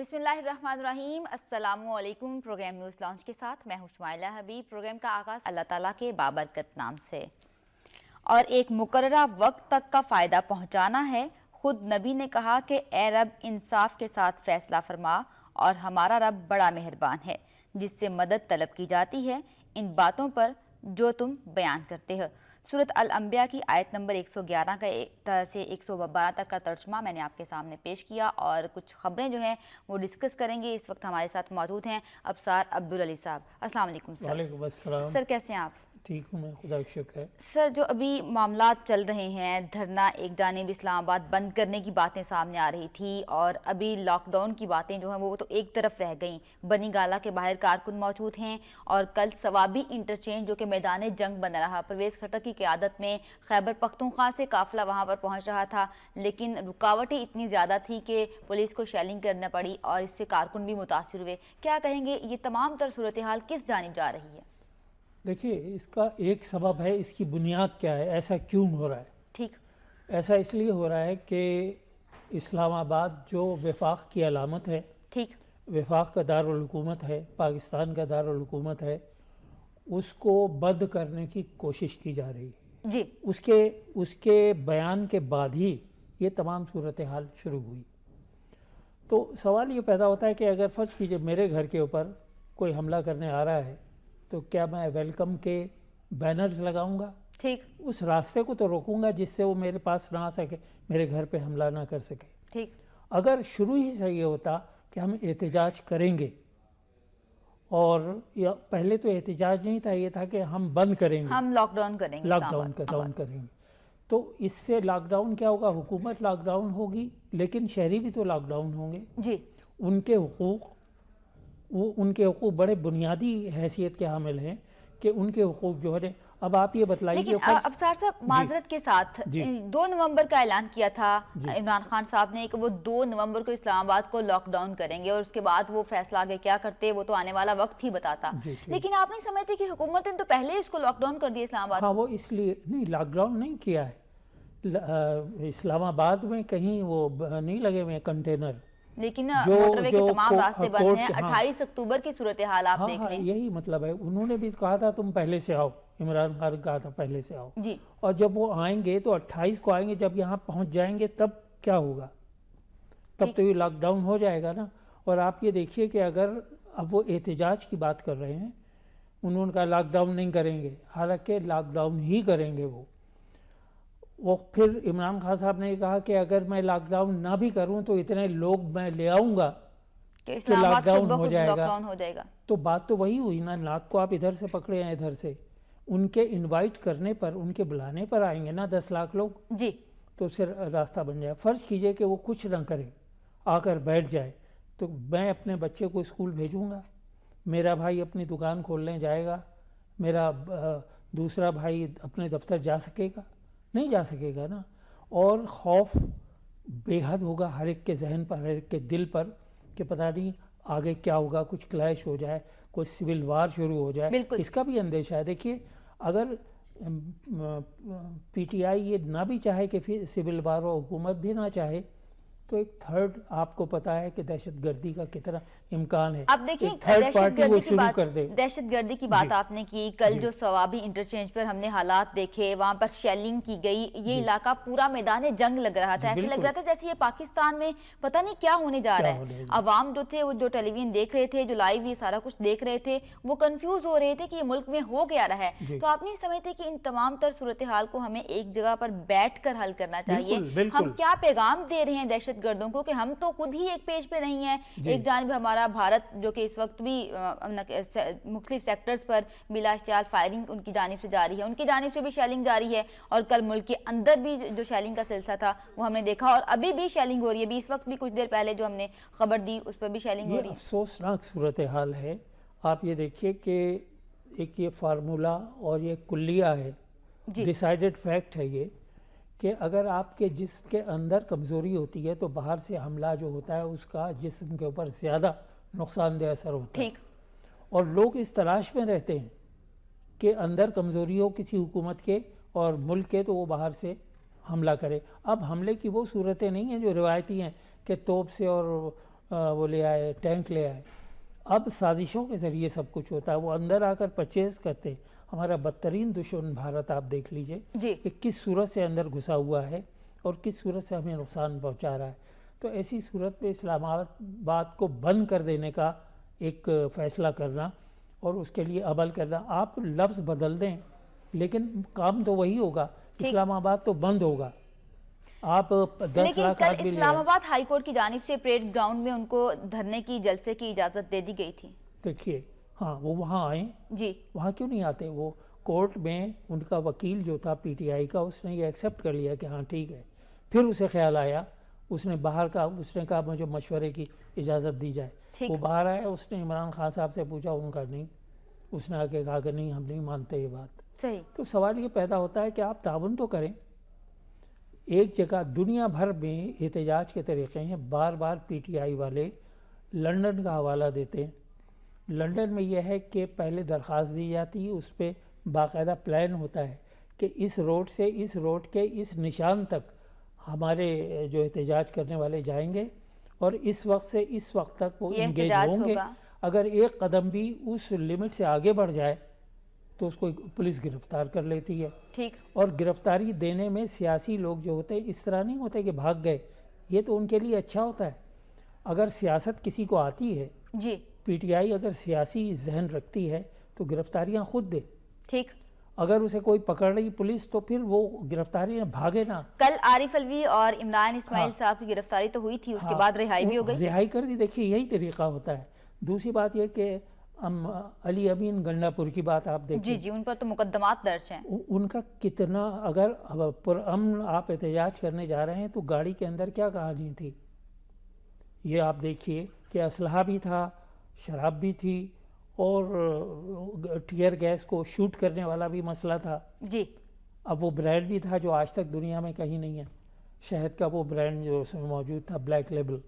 بسم اللہ الرحمن الرحیم۔ السلام علیکم۔ پروگرام نیوز لانچ کے ساتھ میں ہوں شمائلہ حبیب۔ پروگرام کا آغاز اللہ تعالیٰ کے بابرکت نام سے اور ایک مقررہ وقت تک کا فائدہ پہنچانا ہے۔ خود نبی نے کہا کہ اے رب انصاف کے ساتھ فیصلہ فرما، اور ہمارا رب بڑا مہربان ہے جس سے مدد طلب کی جاتی ہے ان باتوں پر جو تم بیان کرتے ہو۔ سورۃ الانبیاء کی آیت نمبر 111 سے 112 تک کا ترجمہ میں نے آپ کے سامنے پیش کیا، اور کچھ خبریں جو ہیں وہ ڈسکس کریں گے۔ اس وقت ہمارے ساتھ موجود ہیں ابصار عبدالعلی صاحب۔ السلام علیکم سر۔ وعلیکم السلام۔ سر کیسے ہیں آپ؟ ٹھیک ہوں میں، خدا کا شکر ہے۔ سر جو ابھی معاملات چل رہے ہیں، دھرنا ایک جانب اسلام آباد بند کرنے کی باتیں سامنے آ رہی تھی، اور ابھی لاک ڈاؤن کی باتیں جو ہیں وہ تو ایک طرف رہ گئیں۔ بنی گالہ کے باہر کارکن موجود ہیں، اور کل ثوابی انٹرچینج جو کہ میدان جنگ بن رہا، پرویز خٹک کی قیادت میں خیبر پختونخوا سے قافلہ وہاں پر پہنچ رہا تھا، لیکن رکاوٹیں اتنی زیادہ تھی کہ پولیس کو شیلنگ کرنا پڑی اور اس سے کارکن بھی متاثر ہوئے۔ کیا کہیں گے یہ تمام تر صورتحال کس جانب جا رہی ہے؟ دیکھیے، اس کا ایک سبب ہے، اس کی بنیاد کیا ہے، ایسا کیوں ہو رہا ہے؟ ٹھیک، ایسا اس لیے ہو رہا ہے کہ اسلام آباد جو وفاق کی علامت ہے، ٹھیک، وفاق کا دارالحکومت ہے، پاکستان کا دارالحکومت ہے، اس کو بند کرنے کی کوشش کی جا رہی ہے۔ جی، اس کے بیان کے بعد ہی یہ تمام صورتحال شروع ہوئی۔ تو سوال یہ پیدا ہوتا ہے کہ اگر فرض کیجئے میرے گھر کے اوپر کوئی حملہ کرنے آ رہا ہے، تو کیا میں ویلکم کے بینرز لگاؤں گا؟ ٹھیک، اس راستے کو تو روکوں گا جس سے وہ میرے پاس نہ آ سکے، میرے گھر پہ حملہ نہ کر سکے۔ ٹھیک، اگر شروع ہی سے یہ ہوتا کہ ہم احتجاج کریں گے، اور پہلے تو احتجاج نہیں تھا، یہ تھا کہ ہم بند کریں گے، ہم لاک ڈاؤن کریں گے، لاک ڈاؤن کریں گے، تو اس سے لاک ڈاؤن کیا ہوگا؟ حکومت لاک ڈاؤن ہوگی، لیکن شہری بھی تو لاک ڈاؤن ہوں گے۔ جی، ان کے حقوق بڑے بنیادی حیثیت کے حامل ہیں کہ ان کے حقوق جو ہے۔ اب آپ یہ بتلائیے، لیکن ابصار صاحب معذرت کے ساتھ 2 نومبر کا اعلان کیا تھا عمران خان صاحب نے کہ وہ 2 نومبر کو اسلام آباد کو لاک ڈاؤن کریں گے، اور اس کے بعد وہ فیصلہ آگے کیا کرتے وہ تو آنے والا وقت ہی بتاتا۔ لیکن آپ نہیں سمجھتے کہ حکومت نے تو پہلے اس کو لاک ڈاؤن کر دیا اسلام آباد؟ ہاں، وہ اس لیے نہیں، لاک ڈاؤن نہیں کیا ہے، اسلام آباد میں کہیں وہ نہیں لگے ہوئے کنٹینر، لیکن موٹر وے کے تمام راستے بند ہیں۔ 28 اکتوبر کی صورتحال آپ دیکھ لیں۔ یہی مطلب ہے، انہوں نے بھی کہا تھا تم پہلے سے آؤ، عمران خان کہا تھا پہلے سے آؤ، جی، اور جب وہ آئیں گے تو 28 کو آئیں گے، جب یہاں پہنچ جائیں گے تب کیا ہوگا؟ تب تو یہ لاک ڈاؤن ہو جائے گا نا۔ اور آپ یہ دیکھیے کہ اگر اب وہ احتجاج کی بات کر رہے ہیں، انہوں نے کہا لاک ڈاؤن نہیں کریں گے، حالانکہ لاک ڈاؤن ہی کریں گے وہ پھر عمران خان صاحب نے کہا کہ اگر میں لاک ڈاؤن نہ بھی کروں تو اتنے لوگ میں لے آؤں گا کہ لاک ڈاؤن ہو جائے گا۔ تو بات تو وہی ہوئی نا، ناک کو آپ ادھر سے پکڑے ہیں، ادھر سے ان کے انوائٹ کرنے پر، ان کے بلانے پر آئیں گے نا 10 لاکھ لوگ، جی، تو پھر راستہ بن جائے۔ فرض کیجئے کہ وہ کچھ نہ کرے، آ کر بیٹھ جائے، تو میں اپنے بچے کو اسکول بھیجوں گا، میرا بھائی اپنی دکان کھولنے جائے گا، میرا دوسرا بھائی اپنے دفتر جا سکے گا؟ نہیں جا سکے گا نا۔ اور خوف بے حد ہوگا ہر ایک کے ذہن پر، ہر ایک کے دل پر، کہ پتہ نہیں آگے کیا ہوگا، کچھ کلیش ہو جائے، کوئی سول وار شروع ہو جائے، اس کا بھی اندیشہ ہے۔ دیکھیے، اگر پی ٹی آئی یہ نہ بھی چاہے کہ پھر سول وار ہو، حکومت بھی نہ چاہے، تو ایک تھرڈ آپ کو پتا ہے کہ دہشت گردی کا کتنا امکان ہے۔ اب دیکھیں دہشت گردی کی بات آپ نے کی، کل جو ثوابی انٹرچینج پر ہم نے حالات دیکھے، وہاں پر شیلنگ کی گئی، یہ علاقہ پورا میدان جنگ لگ رہا تھا، ایسے لگ رہا تھا جیسے یہ پاکستان میں پتہ نہیں کیا ہونے جا رہا ہے۔ عوام جو تھے، وہ جو ٹیلی ویژن دیکھ رہے تھے، جو لائیو یہ سارا کچھ دیکھ رہے تھے، وہ کنفیوز ہو رہے تھے کہ یہ ملک میں ہو گیا رہا ہے۔ تو آپ نہیں سمجھتے کہ ان تمام تر صورتحال کو ہمیں ایک جگہ پر بیٹھ کر حل کرنا چاہیے؟ ہم کیا پیغام دے رہے ہیں دہشت گردوں کو کہ ہم تو خود ہی ایک پیج پہ نہیں ہیں؟ ایک جانب ہمارا بھارت جو کہ اس وقت بھی مختلف سیکٹرز پر بلا اشتعال فائرنگ ان کی جانب سے جاری ہے، ان کی جانب سے بھی شیلنگ جاری ہے، اور کل ملک کے اندر بھی جو شیلنگ کا سلسلہ تھا وہ ہم نے دیکھا، اور ابھی بھی شیلنگ ہو رہی ہے۔ اس وقت بھی کچھ دیر پہلے جو ہم نے خبر دی اس پر بھی شیلنگ ہو رہی ہے۔ یہ افسوسناک صورتحال ہے۔ آپ یہ دیکھیے کہ ایک یہ فارمولہ اور یہ کلیہ ہے، ڈیسائیڈڈ فیکٹ ہے یہ، کہ اگر آپ کے جسم کے اندر کمزوری ہوتی ہے تو باہر سے حملہ جو ہوتا ہے اس کا جسم کے اوپر زیادہ نقصان دہ اثر ہوتا ہے۔ اور لوگ اس تلاش میں رہتے ہیں کہ اندر کمزوری ہو کسی حکومت کے اور ملک کے تو وہ باہر سے حملہ کرے۔ اب حملے کی وہ صورتیں نہیں ہیں جو روایتی ہیں کہ توپ سے اور وہ لے آئے، ٹینک لے آئے. اب سازشوں کے ذریعے سب کچھ ہوتا ہے. وہ اندر آ کر پرچیز کرتے. ہمارا بدترین دشمن بھارت آپ دیکھ لیجئے کہ کس صورت سے اندر گھسا ہوا ہے اور کس صورت سے ہمیں نقصان پہنچا رہا ہے. تو ایسی صورت پہ اسلام آباد کو بند کر دینے کا ایک فیصلہ کرنا اور اس کے لیے عمل کرنا. آپ لفظ بدل دیں لیکن کام تو وہی ہوگا. اسلام آباد تو بند ہوگا. آپ 10 لاکھ آدمی لے اسلام آباد ہائی کورٹ کی جانب سے پریڈ گراؤنڈ میں ان کو دھرنے کی جلسے کی اجازت دے دی گئی تھی. دیکھیے ہاں وہ وہاں آئیں. وہاں کیوں نہیں آتے؟ وہ کورٹ میں ان کا وکیل جو تھا پی ٹی آئی کا، اس نے یہ ایکسیپٹ کر لیا کہ ہاں ٹھیک ہے. پھر اسے خیال آیا، اس نے باہر کا، اس نے کہا مجھے مشورے کی اجازت دی جائے. وہ باہر آیا، اس نے عمران خان صاحب سے پوچھا، ان کا نہیں. اس نے آگے کہا کہ نہیں ہم نہیں مانتے یہ بات. تو سوال یہ پیدا ہوتا ہے کہ آپ تعاون تو کریں. ایک جگہ دنیا بھر میں احتجاج کے طریقے ہیں. بار بار پی ٹی آئی والے لنڈن کا حوالہ دیتے ہیں. لنڈن میں یہ ہے کہ پہلے درخواست دی جاتی ہے، اس پہ باقاعدہ پلان ہوتا ہے کہ اس روڈ سے اس روڈ کے اس نشان تک ہمارے جو احتجاج کرنے والے جائیں گے اور اس وقت سے اس وقت تک وہ انگیج ہوں گے. اگر ایک قدم بھی اس لمٹ سے آگے بڑھ جائے تو اس کو پولیس گرفتار کر لیتی ہے. اور گرفتاری دینے میں سیاسی لوگ جو ہوتے ہیں اس طرح نہیں ہوتے کہ بھاگ گئے. یہ تو ان کے لیے اچھا ہوتا ہے. اگر سیاست کسی کو آتی ہے، پی ٹی آئی اگر سیاسی ذہن رکھتی ہے تو گرفتاریاں خود دے. اگر اسے کوئی پکڑ رہی پولیس تو پھر وہ گرفتاری بھاگے نا. کل عارف الوی اور عمران اسماعیل صاحب کی گرفتاری تو ہوئی تھی، اس کے بعد رہائی بھی ہو گئی. رہائی کر دی. دیکھیے یہی طریقہ ہوتا ہے. دوسری بات یہ کہ علی امین گنڈا پور کی بات آپ دیکھیں. ان پر تو مقدمات درج ہیں. ان کا کتنا، اگر پرامن آپ احتجاج کرنے جا رہے ہیں تو گاڑی کے اندر کیا کہانی تھی یہ آپ دیکھیے کہ اسلحہ بھی تھا، شراب بھی تھی اور ٹیئر گیس کو شوٹ کرنے والا بھی مسئلہ تھا. اب وہ برانڈ بھی تھا جو آج تک دنیا میں کہیں نہیں ہے. شہد کا وہ برانڈ جو اس میں موجود تھا، بلیک لیبل.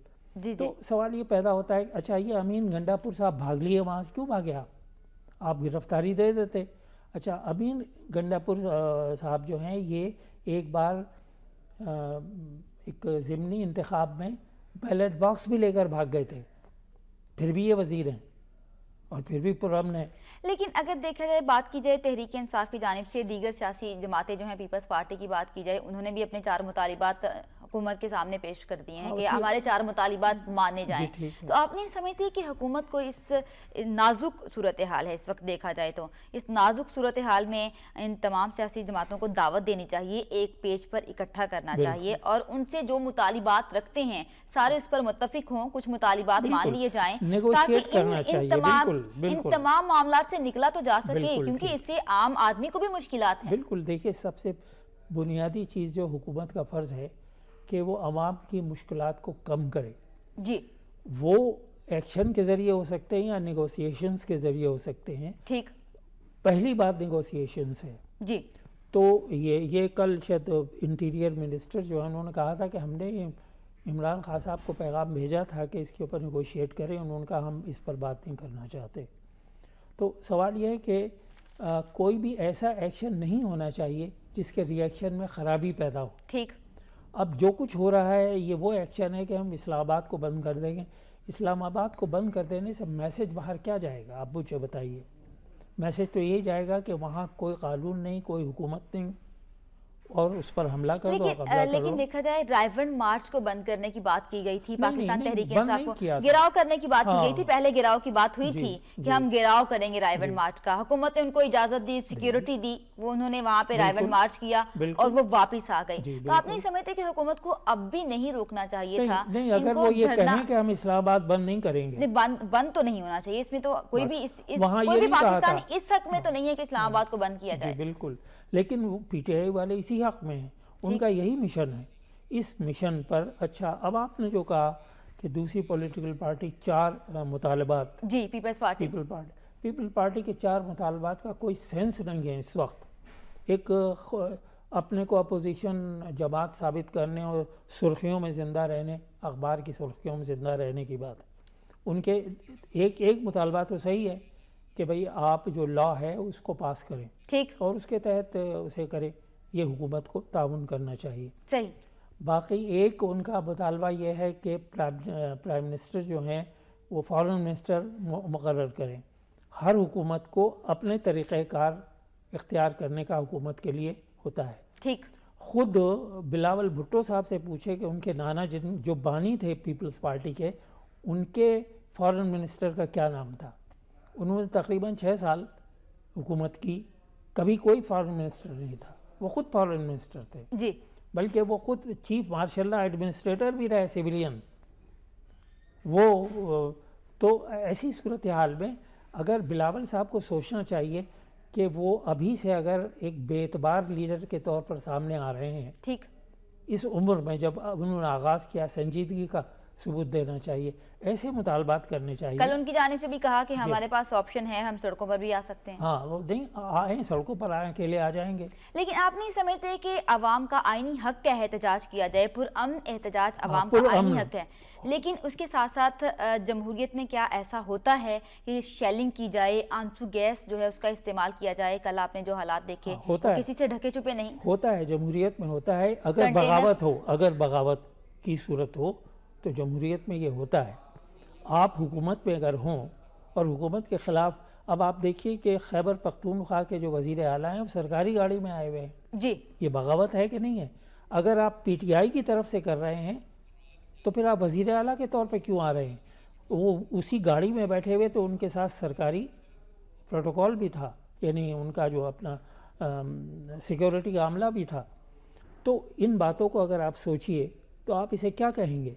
تو سوال یہ پیدا ہوتا ہے اچھا یہ امین گنڈا پور صاحب بھاگ لیے، وہاں سے کیوں بھاگے آپ گرفتاری دے دیتے. اچھا امین گنڈا پور صاحب جو ہیں یہ ایک بار ایک ضمنی انتخاب میں بیلٹ باکس بھی لے کر بھاگ گئے تھے، پھر بھی یہ وزیر ہیں اور پھر بھی پرامن ہے. لیکن اگر دیکھا جائے، بات کی جائے تحریک انصاف کی جانب سے، دیگر سیاسی جماعتیں جو ہیں، پیپلز پارٹی کی بات کی جائے، انہوں نے بھی اپنے 4 مطالبات حکومت کے سامنے پیش کر دیے ہیں کہ ہمارے 4 مطالبات مانے جائیں. تو آپ نہیں سمجھتے کہ حکومت کو اس نازک صورتحال ہے اس وقت دیکھا جائے تو اس نازک صورتحال میں ان تمام سیاسی جماعتوں کو دعوت دینی چاہیے، ایک پیج پر اکٹھا کرنا چاہیے اور ان سے جو مطالبات رکھتے ہیں سارے اس پر متفق ہوں، کچھ مطالبات مان لیے جائیں تاکہ ان تمام معاملات سے نکلا تو جا سکے، کیونکہ اس سے عام آدمی کو بھی مشکلات ہیں. بالکل. دیکھیں سب سے بنیادی چیز جو حکومت کا فرض ہے کہ وہ عوام کی مشکلات کو کم کرے. وہ ایکشن کے ذریعے ہو سکتے ہیں یا نیگوسیشنز کے ذریعے ہو سکتے ہیں. پہلی بات نیگوسیشنز ہے. تو یہ کل شاید انٹیریئر منسٹر جو ہے انہوں نے کہا تھا کہ ہم نے عمران خان صاحب کو پیغام بھیجا تھا کہ اس کے اوپر نیگوشیٹ کریں. انہوں نے کہا ہم اس پر بات نہیں کرنا چاہتے. تو سوال یہ ہے کہ کوئی بھی ایسا ایکشن نہیں ہونا چاہیے جس کے ری ایکشن میں خرابی پیدا ہو. اب جو کچھ ہو رہا ہے یہ وہ ایکشن ہے کہ ہم اسلام آباد کو بند کر دیں گے. اسلام آباد کو بند کر دینے سے میسج باہر کیا جائے گا؟ آپ مجھے بتائیے. میسج تو یہ جائے گا کہ وہاں کوئی قانون نہیں، کوئی حکومت نہیں اور اس پر حملہ کر دو. لیکن دیکھا جائے رائیون مارچ کو بند کرنے کی بات کی گئی تھی، پاکستان تحریک انصاف کو گراؤ کرنے کی بات کی گئی تھی. پہلے گراؤ کی بات ہوئی تھی کہ ہم گراؤ کریں گے رائیون مارچ کا. حکومت نے ان کو اجازت دی، سیکیورٹی دی، وہ انہوں نے وہاں پہ رائیون مارچ کیا اور وہ واپس آ گئی. تو آپ نہیں سمجھتے کہ حکومت کو اب بھی نہیں روکنا چاہیے تھا؟ نہیں، اگر وہ یہ کہیں کہ ہم اسلام آباد بند نہیں کریں گے، بند تو نہیں ہونا چاہیے. اس میں تو کوئی بھی پاکستانی اس حق میں تو نہیں ہے کہ اسلام آباد کو بند کیا جائے. بالکل. لیکن وہ پی ٹی آئی والے اسی حق میں ہیں. ان کا یہی مشن ہے. اس مشن پر اچھا اب آپ نے جو کہا کہ دوسری پولیٹیکل پارٹی 4 مطالبات، پیپل پارٹی کے 4 مطالبات کا کوئی سینس نہیں ہے اس وقت. ایک اپنے کو اپوزیشن جماعت ثابت کرنے اور سرخیوں میں زندہ رہنے، اخبار کی سرخیوں میں زندہ رہنے کی بات. ان کے ایک مطالبہ تو صحیح ہے کہ بھئی آپ جو لا ہے اس کو پاس کریں اور اس کے تحت اسے کریں. یہ حکومت کو تعاون کرنا چاہیے. باقی ایک ان کا مطالبہ یہ ہے کہ پرائم منسٹر جو ہیں وہ فارن منسٹر مقرر کریں. ہر حکومت کو اپنے طریقہ کار اختیار کرنے کا حکومت کے لیے ہوتا ہے. ٹھیک. خود بلاول بھٹو صاحب سے پوچھے کہ ان کے نانا جو بانی تھے پیپلز پارٹی کے، ان کے فارن منسٹر کا کیا نام تھا. انہوں نے تقریباً 6 سال حکومت کی، کبھی کوئی فارن منسٹر نہیں تھا. وہ خود فارن منسٹر تھے جی، بلکہ وہ خود چیف مارشل لا ایڈمنسٹریٹر بھی رہے، سویلین. وہ تو ایسی صورتحال میں اگر بلاول صاحب کو سوچنا چاہیے کہ وہ ابھی سے اگر ایک بے اعتبار لیڈر کے طور پر سامنے آ رہے ہیں، ٹھیک، اس عمر میں جب انہوں نے آغاز کیا، سنجیدگی کا ثبوت دینا چاہیے، ایسے مطالبات کرنے چاہیے. کل ان کی جانب سے بھی کہا کہ ہمارے پاس آپشن ہے، ہم سڑکوں پر بھی آ سکتے ہیں. ہاں، وہ نہیں آئیں، سڑکوں پر آئیں، اکیلے آ جائیں گے. لیکن آپ نہیں سمجھتے کہ عوام کا آئینی حق کیا ہے احتجاج کیا جائے؟ پرامن احتجاج عوام کا آئینی حق ہے، لیکن اس کے ساتھ ساتھ جمہوریت میں کیا ایسا ہوتا ہے کہ شیلنگ کی جائے، آنسو گیس جو ہے اس کا استعمال کیا جائے؟ کل آپ نے جو حالات دیکھے، کسی سے ڈھکے چھپے نہیں. ہوتا ہے، جمہوریت میں ہوتا ہے. اگر بغاوت ہو، اگر بغاوت کی صورت ہو تو جمہوریت میں یہ ہوتا ہے. آپ حکومت میں اگر ہوں اور حکومت کے خلاف، اب آپ دیکھیے کہ خیبر پختونخوا کے جو وزیر اعلیٰ ہیں وہ سرکاری گاڑی میں آئے ہوئے ہیں. جی، یہ بغاوت ہے کہ نہیں ہے؟ اگر آپ پی ٹی آئی کی طرف سے کر رہے ہیں تو پھر آپ وزیر اعلیٰ کے طور پہ کیوں آ رہے ہیں؟ وہ اسی گاڑی میں بیٹھے ہوئے تو ان کے ساتھ سرکاری پروٹوکول بھی تھا، یعنی ان کا جو اپنا سیکیورٹی کا عملہ بھی تھا. تو ان باتوں کو اگر آپ سوچئے تو آپ اسے کیا کہیں گے؟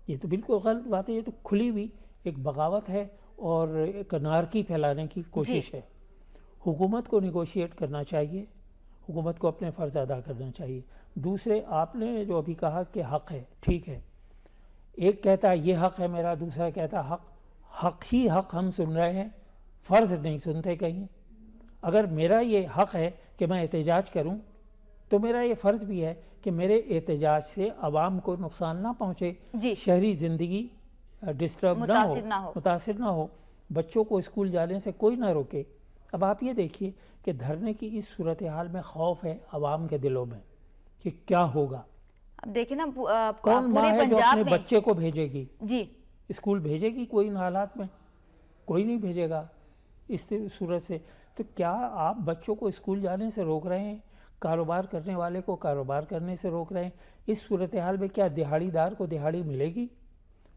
یہ تو بالکل غلط بات ہے. یہ تو کھلی ہوئی ایک بغاوت ہے اور ایک انارکی پھیلانے کی کوشش ہے. حکومت کو نیگوشیٹ کرنا چاہیے، حکومت کو اپنے فرض ادا کرنا چاہیے. دوسرے، آپ نے جو ابھی کہا کہ حق ہے، ٹھیک ہے، ایک کہتا ہے یہ حق ہے میرا، دوسرا کہتا ہے حق ہی حق ہم سن رہے ہیں، فرض نہیں سنتے کہیں. اگر میرا یہ حق ہے کہ میں احتجاج کروں تو میرا یہ فرض بھی ہے کہ میرے احتجاج سے عوام کو نقصان نہ پہنچے، شہری زندگی ڈسٹرب نہ ہو، متاثر نہ ہو، بچوں کو اسکول جانے سے کوئی نہ روکے. اب آپ یہ دیکھیے کہ دھرنے کی اس صورتحال میں خوف ہے عوام کے دلوں میں کہ کیا ہوگا. اب دیکھیں نا، کون ماں ہے جو اپنے بچے کو بھیجے گی؟ جی، اسکول بھیجے گی کوئی ان حالات میں؟ کوئی نہیں بھیجے گا اس صورت سے. تو کیا آپ بچوں کو اسکول جانے سے روک رہے ہیں، کاروبار کرنے والے کو کاروبار کرنے سے روک رہے ہیں؟ اس صورتحال میں کیا دہاڑی دار کو دہاڑی ملے گی؟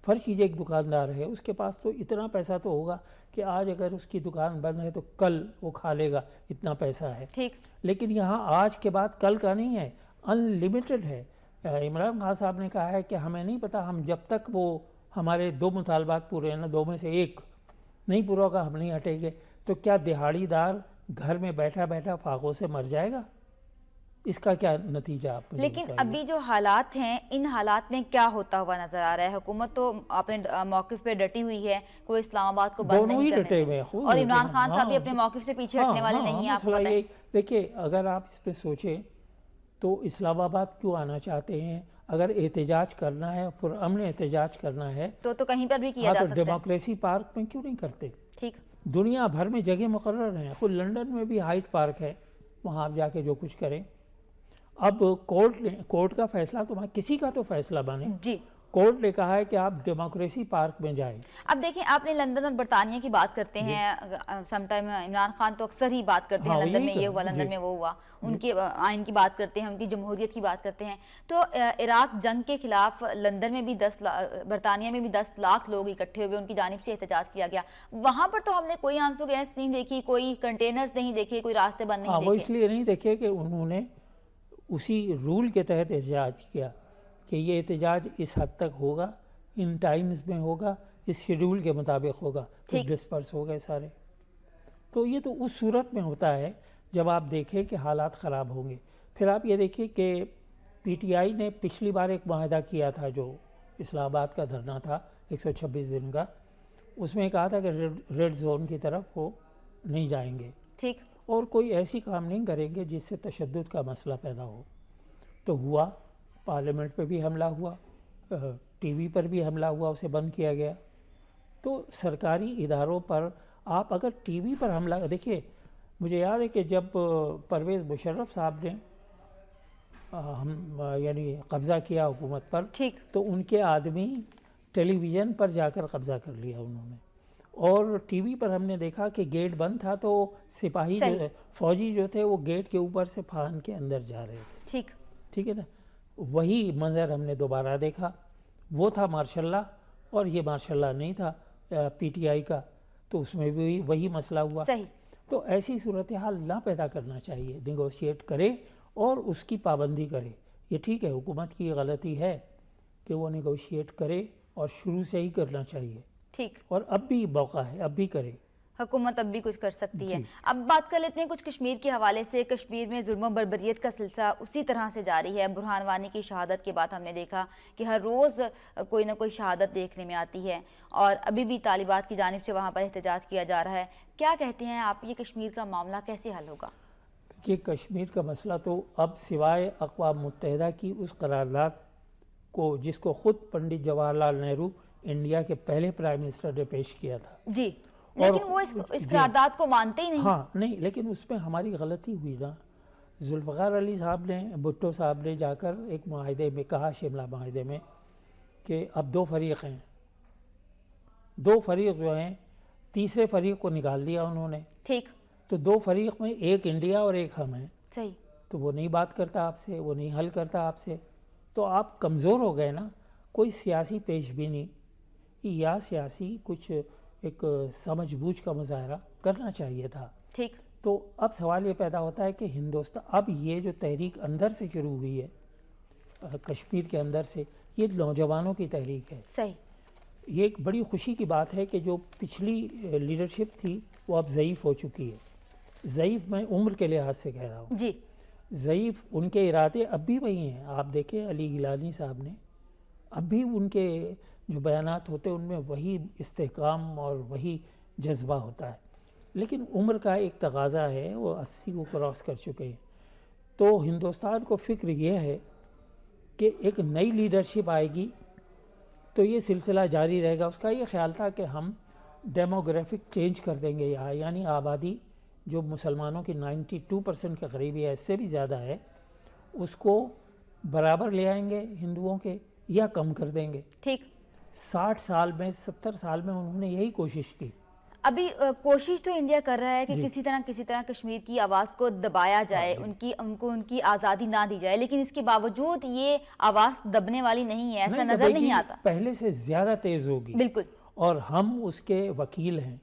فرض کیجیے ایک دکاندار ہے، اس کے پاس تو اتنا پیسہ تو ہوگا کہ آج اگر اس کی دکان بند ہے تو کل وہ کھا لے گا، اتنا پیسہ ہے. ٹھیک. لیکن یہاں آج کے بعد کل کا نہیں ہے، ان لمیٹڈ ہے. عمران خان صاحب نے کہا ہے کہ ہمیں نہیں پتا، ہم جب تک وہ ہمارے 2 مطالبات پورے ہیں نا، 2 میں سے 1 نہیں پورا ہوگا ہم نہیں ہٹیں گے. تو کیا دہاڑی دار گھر میں بیٹھا بیٹھا فاقوں سے مر جائے گا؟ اس کا کیا نتیجہ آپ مجھے لیکن بتائیے. ابھی جو حالات ہیں، ان حالات میں کیا ہوتا ہوا نظر آ رہا ہے؟ حکومت تو اپنے موقف پہ ڈٹی ہوئی ہے، کوئی اسلام آباد کو بند نہیں کرنے دے، اور عمران خان صاحب بھی اپنے موقف سے پیچھے ہٹنے والے نہیں ہیں. آپ کو پتہ ہے، دیکھیے اگر آپ اس پہ سوچیں تو اسلام آباد کیوں آنا چاہتے ہیں؟ اگر احتجاج کرنا ہے، پرامن احتجاج کرنا ہے تو کہیں پر بھی کیا جا سکتا ہے. ڈیموکریسی پارک میں کیوں نہیں کرتے؟ ٹھیک. دنیا بھر میں جگہ مقرر ہیں، خود لنڈن میں بھی ہائٹ پارک ہے، وہاں آپ جا کے جو کچھ کریں. اب کورٹ کا فیصلہ تو کسی کا تو فیصلہ بنے. جی، کورٹ نے کہا ہے کہ آپ ڈیموکریسی پارک میں جائیں. اب دیکھیں، آپ نے لندن اور برطانیہ کی بات کرتے ہیں، سم ٹائم عمران خان تو اکثر ہی بات کرتے ہیں لندن میں یہ ہوا، لندن میں وہ ہوا، ان کے آئین کی بات کرتے ہیں، ان کی جمہوریت کی بات کرتے ہیں. تو عراق جنگ کے خلاف لندن میں بھی برطانیہ میں بھی 10 لاکھ لوگ اکٹھے ہوئے، ان کی جانب سے احتجاج کیا گیا. وہاں پر تو ہم نے کوئی آنسو گیس نہیں دیکھی، کوئی کنٹینرز نہیں دیکھے، کوئی راستے بند نہیں دیکھے. وہ اس لیے نہیں دیکھے کہ انہوں نے اسی رول کے تحت احتجاج کیا کہ یہ احتجاج اس حد تک ہوگا، ان ٹائمز میں ہوگا، اس شیڈول کے مطابق ہوگا، پھر ڈسپرس ہو گئے سارے. تو یہ تو اس صورت میں ہوتا ہے جب آپ دیکھیں کہ حالات خراب ہوں گے. پھر آپ یہ دیکھیں کہ پی ٹی آئی نے پچھلی بار ایک معاہدہ کیا تھا جو اسلام آباد کا دھرنا تھا 126 دن کا، اس میں کہا تھا کہ ریڈ زون کی طرف وہ نہیں جائیں گے. ٹھیک. اور کوئی ایسی کام نہیں کریں گے جس سے تشدد کا مسئلہ پیدا ہو. تو ہوا، پارلیمنٹ پہ بھی حملہ ہوا، ٹی وی پر بھی حملہ ہوا، اسے بند کیا گیا. تو سرکاری اداروں پر آپ اگر ٹی وی پر حملہ، دیکھیے مجھے یاد ہے کہ جب پرویز مشرف صاحب نے ہم یعنی قبضہ کیا حکومت پر، ٹھیک، تو ان کے آدمی ٹیلی ویژن پر جا کر قبضہ کر لیا انہوں نے، اور ٹی وی پر ہم نے دیکھا کہ گیٹ بند تھا تو سپاہی جو فوجی جو تھے وہ گیٹ کے اوپر سے پھان کے اندر جا رہے تھے، ٹھیک، ٹھیک ہے نا. وہی منظر ہم نے دوبارہ دیکھا، وہ تھا ماشاء اللہ، اور یہ ماشاء اللہ نہیں تھا پی ٹی آئی کا، تو اس میں بھی وہی مسئلہ ہوا. صحیح. تو ایسی صورتحال نہ پیدا کرنا چاہیے، نیگوشیٹ کرے اور اس کی پابندی کرے. یہ ٹھیک ہے حکومت کی غلطی ہے کہ وہ نیگوشیٹ کرے، اور شروع سے ہی کرنا چاہیے، ٹھیک، اور اب بھی موقع ہے، اب بھی کرے. حکومت اب بھی کچھ کر سکتی ہے. اب بات کر لیتے ہیں کچھ کشمیر کے حوالے سے. کشمیر میں ظلم و بربریت کا سلسلہ اسی طرح سے جاری ہے. برہان وانی کی شہادت کے بعد ہم نے دیکھا کہ ہر روز کوئی نہ کوئی شہادت دیکھنے میں آتی ہے، اور ابھی بھی طالبات کی جانب سے وہاں پر احتجاج کیا جا رہا ہے. کیا کہتے ہیں آپ، یہ کشمیر کا معاملہ کیسے حل ہوگا؟ کہ کشمیر کا مسئلہ تو اب سوائے اقوام متحدہ کی اس قرارداد کو، جس کو خود پنڈت جواہر لال نہرو انڈیا کے پہلے پرائم منسٹر نے پیش کیا تھا. جی، لیکن وہ اس قرارداد کو مانتے ہی نہیں. ہاں نہیں، لیکن اس میں ہماری غلطی ہوئی نا. ذوالفقار علی صاحب نے، بھٹو صاحب نے جا کر ایک معاہدے میں کہا، شملہ معاہدے میں، کہ اب دو فریق ہیں، دو فریق جو ہیں، تیسرے فریق کو نکال دیا انہوں نے. ٹھیک، تو دو فریق میں ایک انڈیا اور ایک ہم ہیں. صحیح. تو وہ نہیں بات کرتا آپ سے، وہ نہیں حل کرتا آپ سے، تو آپ کمزور ہو گئے نا. کوئی سیاسی پیش بینی یا سیاسی کچھ ایک سمجھ بوجھ کا مظاہرہ کرنا چاہیے تھا. ٹھیک. تو اب سوال یہ پیدا ہوتا ہے کہ ہندوستان، اب یہ جو تحریک اندر سے شروع ہوئی ہے کشمیر کے اندر سے، یہ نوجوانوں کی تحریک ہے. صحیح. یہ ایک بڑی خوشی کی بات ہے کہ جو پچھلی لیڈرشپ تھی وہ اب ضعیف ہو چکی ہے. ضعیف میں عمر کے لحاظ سے کہہ رہا ہوں. جی. ضعیف، ان کے ارادے اب بھی وہی ہیں. آپ دیکھیں علی گیلانی صاحب نے، اب بھی ان کے جو بیانات ہوتے ہیں ان میں وہی استحکام اور وہی جذبہ ہوتا ہے. لیکن عمر کا ایک تقاضا ہے، وہ 80 کو کراس کر چکے ہیں. تو ہندوستان کو فکر یہ ہے کہ ایک نئی لیڈرشپ آئے گی تو یہ سلسلہ جاری رہے گا. اس کا یہ خیال تھا کہ ہم ڈیموگرافک چینج کر دیں گے یہاں، یعنی آبادی جو مسلمانوں کی 92% کے قریبی ہے، اس سے بھی زیادہ ہے، اس کو برابر لے آئیں گے ہندوؤں کے، یا کم کر دیں گے. ٹھیک. 60 سال میں، 70 سال میں انہوں نے یہی کوشش کی. ابھی کوشش تو انڈیا کر رہا ہے کہ کسی طرح کشمیر کی آواز کو دبایا جائے، ان کی آزادی نہ دی جائے، لیکن اس کے باوجود یہ آواز دبنے والی نہیں ہے، ایسا نظر نہیں آتا. پہلے سے زیادہ تیز ہوگی. بالکل. اور ہم اس کے وکیل ہیں.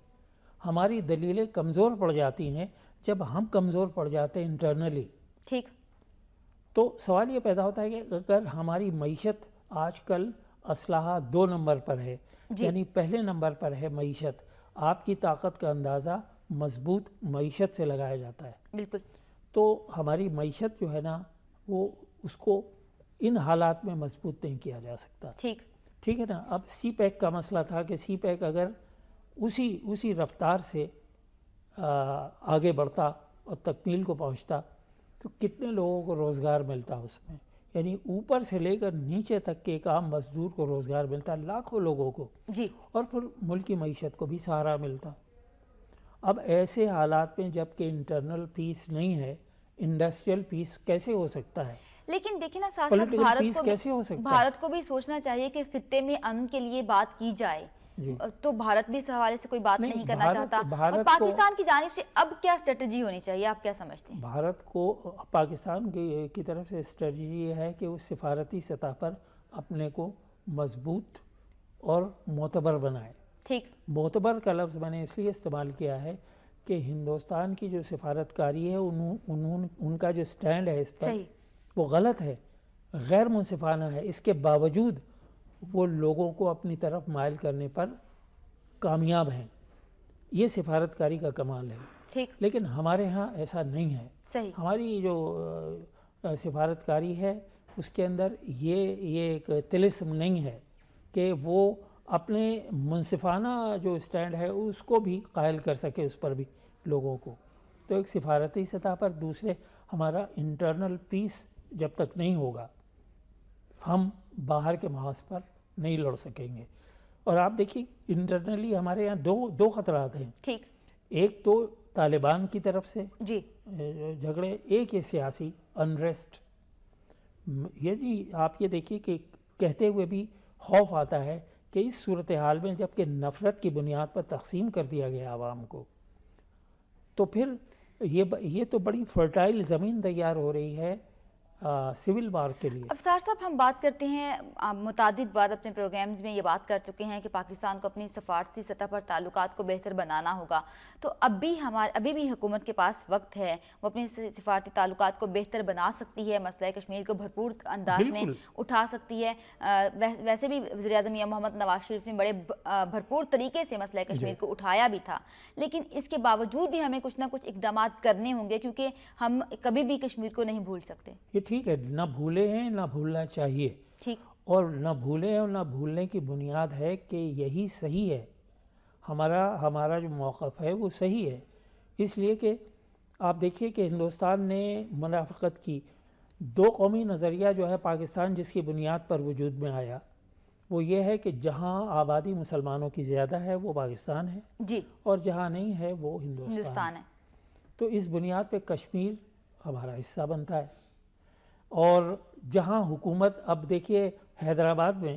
ہماری دلیلیں کمزور پڑ جاتی ہیں جب ہم کمزور پڑ جاتے ہیں انٹرنلی. ٹھیک. تو سوال یہ پیدا ہوتا ہے کہ اگر ہماری معیشت آج کل اسلحہ 2 نمبر پر ہے، یعنی پہلے نمبر پر ہے معیشت، آپ کی طاقت کا اندازہ مضبوط معیشت سے لگایا جاتا ہے. بالکل. تو ہماری معیشت جو ہے نا، وہ اس کو ان حالات میں مضبوط نہیں کیا جا سکتا. ٹھیک ہے نا. اب سی پیک کا مسئلہ تھا کہ سی پیک اگر اسی رفتار سے آگے بڑھتا اور تکمیل کو پہنچتا تو کتنے لوگوں کو روزگار ملتا اس میں، یعنی اوپر سے لے کر نیچے تک کے ایک عام مزدور کو روزگار ملتا، لاکھوں لوگوں کو. جی. اور پھر ملک کی معیشت کو بھی سہارا ملتا. اب ایسے حالات میں جب کہ انٹرنل پیس نہیں ہے، انڈسٹریل پیس کیسے ہو سکتا ہے؟ لیکن دیکھیں نا، ساتھ ساتھ بھارت کو بھی سوچنا چاہیے کہ خطے میں امن کے لیے بات کی جائے. تو بھارت بھی اس حوالے سے کوئی بات نہیں کرنا چاہتا. اور پاکستان کی جانب سے اب کیا اسٹریٹجی ہونی چاہیے، آپ کیا سمجھتے ہیں؟ بھارت کو، پاکستان کی طرف سے اسٹریٹجی یہ ہے کہ وہ سفارتی سطح پر اپنے کو مضبوط اور معتبر بنائے. ٹھیک. معتبر کا لفظ میں نے اس لیے استعمال کیا ہے کہ ہندوستان کی جو سفارتکاری ہے، ان کا جو سٹینڈ ہے اس پر، وہ غلط ہے، غیر منصفانہ ہے. اس کے باوجود وہ لوگوں کو اپنی طرف مائل کرنے پر کامیاب ہیں. یہ سفارتکاری کا کمال ہے. لیکن ہمارے ہاں ایسا نہیں ہے. ہماری جو سفارتکاری ہے اس کے اندر یہ ایک طلسم نہیں ہے کہ وہ اپنے منصفانہ جو سٹینڈ ہے اس کو بھی قائل کر سکے اس پر بھی لوگوں کو. تو ایک سفارتی سطح پر، دوسرے ہمارا انٹرنل پیس جب تک نہیں ہوگا، ہم باہر کے محاذ پر نہیں لڑ سکیں گے. اور آپ دیکھیے انٹرنلی ہمارے یہاں دو خطرات ہیں. ایک تو طالبان کی طرف سے جھگڑے، ایک یہ سیاسی انریسٹ. یہ جی آپ یہ دیکھیے کہ کہتے ہوئے بھی خوف آتا ہے کہ اس صورتحال میں جب کہ نفرت کی بنیاد پر تقسیم کر دیا گیا عوام کو، تو پھر یہ تو بڑی فرٹائل زمین تیار ہو رہی ہے سول وار کے لیے۔ افسار صاحب ہم بات کرتے ہیں، متعدد بار اپنے پروگرامز میں یہ بات کر چکے ہیں کہ پاکستان کو اپنی سفارتی سطح پر تعلقات کو بہتر بنانا ہوگا، تو ابھی بھی حکومت کے پاس وقت ہے، وہ اپنی سفارتی تعلقات کو بہتر بنا سکتی ہے، مسئلہ کشمیر کو بھرپور انداز میں اٹھا سکتی ہے۔ ویسے بھی وزیر اعظم میاں محمد نواز شریف نے بڑے بھرپور طریقے سے مسئلہ کشمیر کو اٹھایا بھی تھا، لیکن اس کے باوجود بھی ہمیں کچھ نہ کچھ اقدامات کرنے ہوں گے، کیونکہ ہم کبھی بھی کشمیر کو نہیں بھول سکتے۔ یہ ٹھیک ہے، نہ بھولے ہیں نہ بھولنا چاہیے، ٹھیک، اور نہ بھولے اور نہ بھولنے کی بنیاد ہے کہ یہی صحیح ہے، ہمارا جو موقف ہے وہ صحیح ہے، اس لیے کہ آپ دیکھیے کہ ہندوستان نے منافقت کی، دو قومی نظریہ جو ہے پاکستان جس کی بنیاد پر وجود میں آیا وہ یہ ہے کہ جہاں آبادی مسلمانوں کی زیادہ ہے وہ پاکستان ہے جی، اور جہاں نہیں ہے وہ ہندوستان ہے۔ تو اس بنیاد پہ کشمیر ہمارا حصہ بنتا ہے، اور جہاں حکومت، اب دیکھیے حیدرآباد میں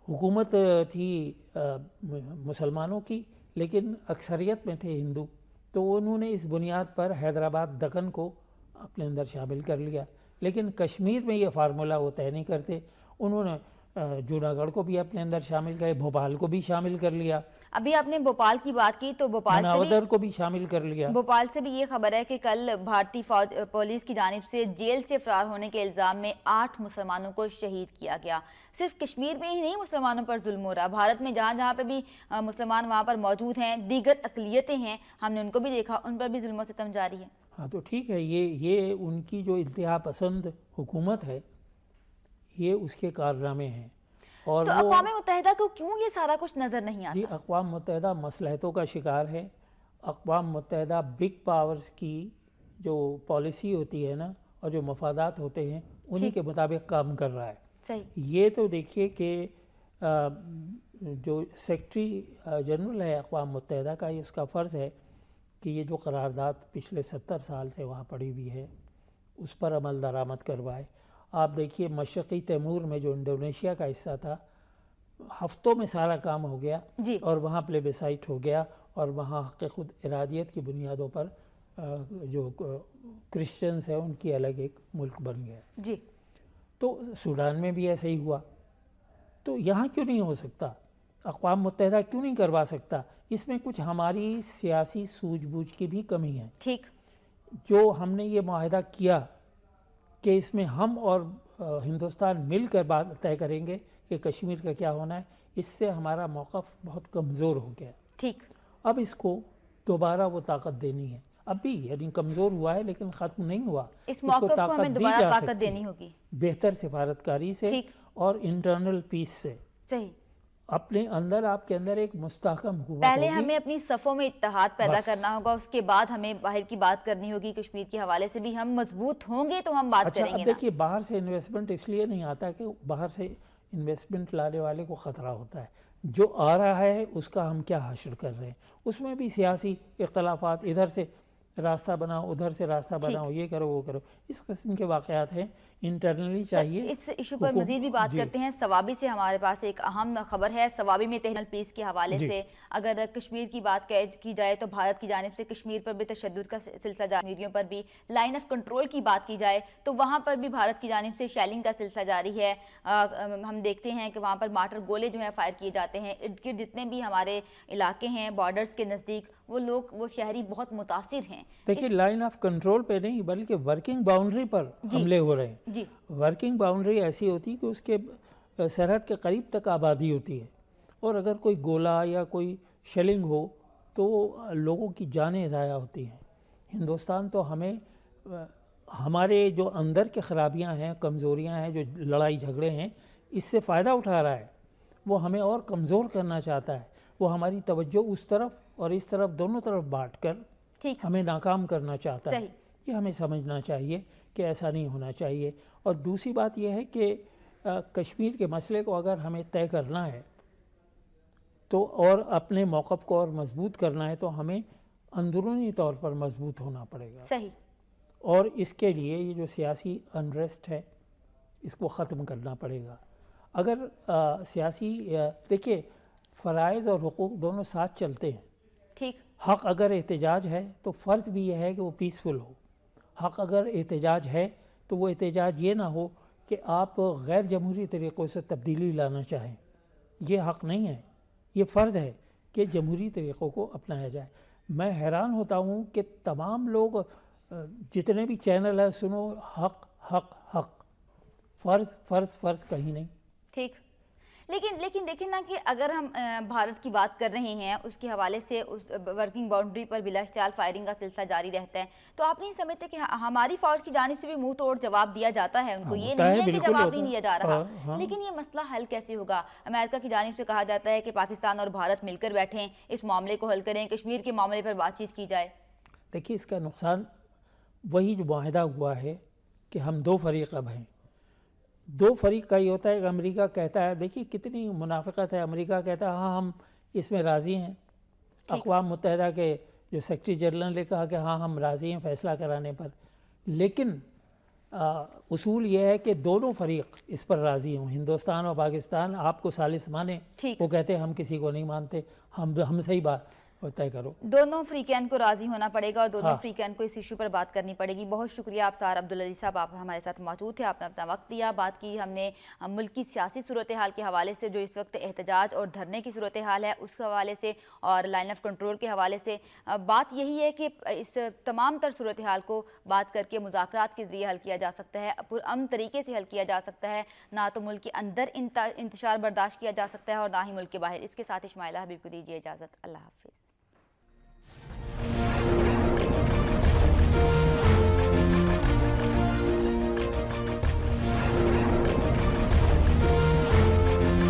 حکومت تھی مسلمانوں کی لیکن اکثریت میں تھے ہندو، تو انہوں نے اس بنیاد پر حیدرآباد دکن کو اپنے اندر شامل کر لیا، لیکن کشمیر میں یہ فارمولہ وہ طے نہیں کرتے، انہوں نے جوناگڑھ کو بھی اپنے اندر شامل کرے، بھوپال کو بھی شامل کر لیا، ابھی آپ نے بھوپال کی بات کی تو مناودر کو بھی شامل کر لیا۔ بھوپال سے بھی یہ خبر ہے کہ کل بھارتی پولیس کی جانب سے جیل سے فرار ہونے کے الزام میں 8 مسلمانوں کو شہید کیا گیا۔ صرف کشمیر میں ہی نہیں مسلمانوں پر ظلم ہو رہا، بھارت میں جہاں جہاں پہ بھی مسلمان وہاں پر موجود ہیں، دیگر اقلیتیں ہیں، ہم نے ان کو بھی دیکھا، ان پر بھی ظلم و ستم جاری ہے۔ ہاں تو ٹھیک ہے، یہ ان کی جو انتہا پسند حکومت ہے یہ اس کے کارنامے ہیں، اور تو اقوام متحدہ کو کیوں یہ سارا کچھ نظر نہیں آتا؟ جی، اقوام متحدہ مصلحتوں کا شکار ہے، اقوام متحدہ بگ پاورز کی جو پالیسی ہوتی ہے نا اور جو مفادات ہوتے ہیں انہی کے مطابق کام کر رہا ہے۔ صحیح، یہ تو دیکھیے کہ جو سیکرٹری جنرل ہے اقوام متحدہ کا، یہ اس کا فرض ہے کہ یہ جو قرارداد پچھلے 70 سال سے وہاں پڑی ہوئی ہے اس پر عمل درآمد کروائے۔ آپ دیکھیے مشرقی تیمور میں جو انڈونیشیا کا حصہ تھا، ہفتوں میں سارا کام ہو گیا جی، اور وہاں پلیبیسائٹ ہو گیا، اور وہاں حق خود ارادیت کی بنیادوں پر جو کرسچنز ہیں ان کی الگ ایک ملک بن گیا۔ جی، تو سوڈان میں بھی ایسا ہی ہوا، تو یہاں کیوں نہیں ہو سکتا؟ اقوام متحدہ کیوں نہیں کروا سکتا؟ اس میں کچھ ہماری سیاسی سوجھ بوجھ کی بھی کمی ہے۔ ٹھیک، جو ہم نے یہ معاہدہ کیا کہ اس میں ہم اور ہندوستان مل کر بات طے کریں گے کہ کشمیر کا کیا ہونا ہے، اس سے ہمارا موقف بہت کمزور ہو گیا۔ ٹھیک، اب اس کو دوبارہ وہ طاقت دینی ہے، اب بھی یعنی کمزور ہوا ہے لیکن ختم نہیں ہوا، اس موقف کو ہمیں دوبارہ طاقت دینی ہوگی، بہتر سفارتکاری سے اور انٹرنل پیس سے۔ صحیح، اپنے اندر، آپ کے اندر ایک مستحکم حکومت پہلے ہوگی، ہمیں اپنی صفوں میں اتحاد پیدا کرنا ہوگا، اس کے بعد ہمیں باہر کی بات کرنی ہوگی، کشمیر کے حوالے سے بھی ہم مضبوط ہوں گے تو ہم بات کریں گے۔ اب دیکھیے باہر سے انویسٹمنٹ اس لیے نہیں آتا کہ باہر سے انویسٹمنٹ لانے والے کو خطرہ ہوتا ہے، جو آ رہا ہے اس کا ہم کیا حشر کر رہے ہیں، اس میں بھی سیاسی اختلافات، ادھر سے راستہ بناؤ ادھر سے راستہ بناؤ، یہ کرو وہ کرو، اس قسم کے واقعات ہیں، انٹرنلی چاہیے۔ اس ایشو پر مزید بھی بات کرتے ہیں۔ سوابی سے ہمارے پاس ایک اہم خبر ہے، سوابی میں تحریک پیس کے حوالے سے اگر کشمیر کی بات کی جائے تو بھارت کی جانب سے کشمیر پر بھی تشدد کا سلسلہ جاری، کشمیریوں پر بھی لائن آف کنٹرول کی بات کی جائے تو وہاں پر بھی بھارت کی جانب سے شیلنگ کا سلسلہ جاری ہے۔ ہم دیکھتے ہیں کہ وہاں پر مارٹر گولے جو ہیں فائر کیے جاتے ہیں، ارد گرد جتنے بھی ہمارے علاقے ہیں بارڈرز کے نزدیک، وہ شہری بہت متاثر ہیں۔ دیکھیے لائن آف کنٹرول پہ نہیں بلکہ ورکنگ باؤنڈری پر حملے ہو رہے ہیں۔ ورکنگ باؤنڈری ایسی ہوتی ہے کہ اس کے سرحد کے قریب تک آبادی ہوتی ہے، اور اگر کوئی گولہ یا کوئی شیلنگ ہو تو لوگوں کی جانیں ضائع ہوتی ہیں۔ ہندوستان تو ہمارے جو اندر کے خرابیاں ہیں، کمزوریاں ہیں، جو لڑائی جھگڑے ہیں، اس سے فائدہ اٹھا رہا ہے، وہ ہمیں اور کمزور کرنا چاہتا ہے، وہ ہماری توجہ اس طرف اور اس طرف دونوں طرف بانٹ کر ہمیں ناکام کرنا چاہتا ہے۔ یہ ہمیں سمجھنا چاہیے کہ ایسا نہیں ہونا چاہیے۔ اور دوسری بات یہ ہے کہ کشمیر کے مسئلے کو اگر ہمیں طے کرنا ہے تو اور اپنے موقف کو اور مضبوط کرنا ہے تو ہمیں اندرونی طور پر مضبوط ہونا پڑے گا۔ صحیح، اور اس کے لیے یہ جو سیاسی انریسٹ ہے اس کو ختم کرنا پڑے گا. اگر سیاسی دیکھیے فرائض اور حقوق دونوں ساتھ چلتے ہیں. ٹھیک. حق اگر احتجاج ہے تو فرض بھی یہ ہے کہ وہ پیسفل ہو. حق اگر احتجاج ہے تو وہ احتجاج یہ نہ ہو کہ آپ غیر جمہوری طریقوں سے تبدیلی لانا چاہیں. یہ حق نہیں ہے، یہ فرض ہے کہ جمہوری طریقوں کو اپنایا جائے. میں حیران ہوتا ہوں کہ تمام لوگ جتنے بھی چینل ہیں سنو حق حق حق، فرض فرض فرض کہیں نہیں. ٹھیک. لیکن دیکھیں نا کہ اگر ہم بھارت کی بات کر رہے ہیں اس کے حوالے سے اس ورکنگ باؤنڈری پر بلا اشتعال فائرنگ کا سلسلہ جاری رہتا ہے، تو آپ نہیں سمجھتے کہ ہماری فوج کی جانب سے بھی منہ توڑ جواب دیا جاتا ہے؟ ان کو یہ نہیں ہے کہ جواب نہیں دیا جا رہا، لیکن یہ مسئلہ حل کیسے ہوگا؟ امریکہ کی جانب سے کہا جاتا ہے کہ پاکستان اور بھارت مل کر بیٹھیں، اس معاملے کو حل کریں، کشمیر کے معاملے پر بات چیت کی جائے. دیکھیے اس کا نقصان وہی جو معاہدہ ہوا ہے کہ ہم دو فریق اب ہیں. دو فریق کا یہ ہوتا ہے کہ امریکہ کہتا ہے، دیکھیے کتنی منافقت ہے، امریکہ کہتا ہے ہاں ہم اس میں راضی ہیں. اقوام متحدہ کے جو سیکرٹری جنرل نے کہا کہ ہاں ہم راضی ہیں فیصلہ کرانے پر، لیکن اصول یہ ہے کہ دونوں فریق اس پر راضی ہوں. ہندوستان اور پاکستان آپ کو ثالث مانے، وہ کہتے ہیں ہم کسی کو نہیں مانتے، ہم سے ہی بات طے کرو. دونوں فریقین کو راضی ہونا پڑے گا اور دونوں فریقین کو اس ایشو پر بات کرنی پڑے گی. بہت شکریہ آپ سار عبدالعلی صاحب، آپ ہمارے ساتھ موجود تھے، آپ نے اپنا وقت دیا. بات کی ہم نے ملک کی سیاسی صورتحال کے حوالے سے، جو اس وقت احتجاج اور دھرنے کی صورتحال ہے اس حوالے سے، اور لائن آف کنٹرول کے حوالے سے. بات یہی ہے کہ اس تمام تر صورتحال کو بات کر کے مذاکرات کے ذریعے حل کیا جا سکتا ہے، پرامن طریقے سے حل کیا جا سکتا ہے. نہ تو ملک کے اندر انتشار برداشت کیا جا سکتا ہے اور نہ ہی ملک کے باہر. اس کے ساتھ اسماعیلہ حبیب کو دیجیے اجازت. اللہ حافظ.